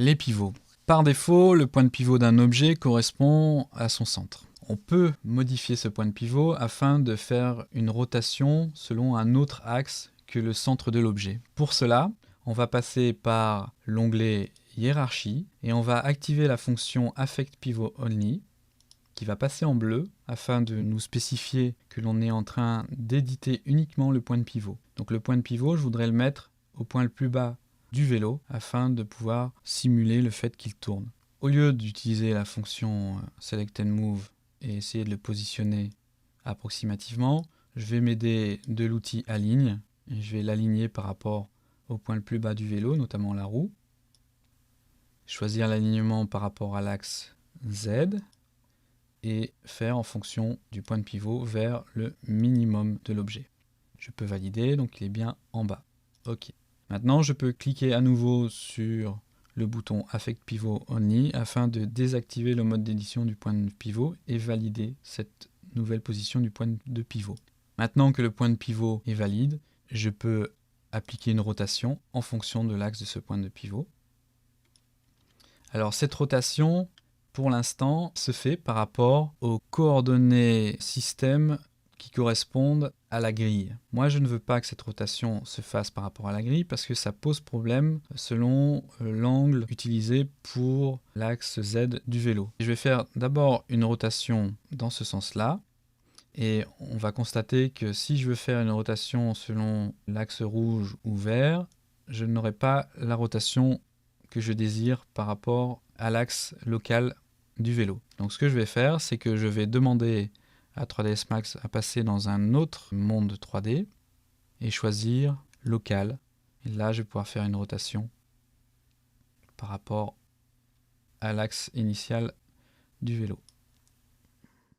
Les pivots. Par défaut, le point de pivot d'un objet correspond à son centre. On peut modifier ce point de pivot afin de faire une rotation selon un autre axe que le centre de l'objet. Pour cela, on va passer par l'onglet Hiérarchie et on va activer la fonction Affect Pivot Only qui va passer en bleu afin de nous spécifier que l'on est en train d'éditer uniquement le point de pivot. Donc le point de pivot, je voudrais le mettre au point le plus bas du vélo afin de pouvoir simuler le fait qu'il tourne. Au lieu d'utiliser la fonction Select and Move et essayer de le positionner approximativement, je vais m'aider de l'outil Aligne et je vais l'aligner par rapport au point le plus bas du vélo, notamment la roue. Choisir l'alignement par rapport à l'axe Z et faire en fonction du point de pivot vers le minimum de l'objet. Je peux valider, donc il est bien en bas. OK. Maintenant, je peux cliquer à nouveau sur le bouton Affect Pivot Only afin de désactiver le mode d'édition du point de pivot et valider cette nouvelle position du point de pivot. Maintenant que le point de pivot est valide, je peux appliquer une rotation en fonction de l'axe de ce point de pivot. Alors cette rotation, pour l'instant, se fait par rapport aux coordonnées système qui correspondent à la grille. Moi, je ne veux pas que cette rotation se fasse par rapport à la grille parce que ça pose problème selon l'angle utilisé pour l'axe Z du vélo. Je vais faire d'abord une rotation dans ce sens-là et on va constater que si je veux faire une rotation selon l'axe rouge ou vert, je n'aurai pas la rotation que je désire par rapport à l'axe local du vélo. Donc ce que je vais faire, c'est que je vais demander à 3ds Max à passer dans un autre monde 3D et choisir local. Et là, je vais pouvoir faire une rotation par rapport à l'axe initial du vélo.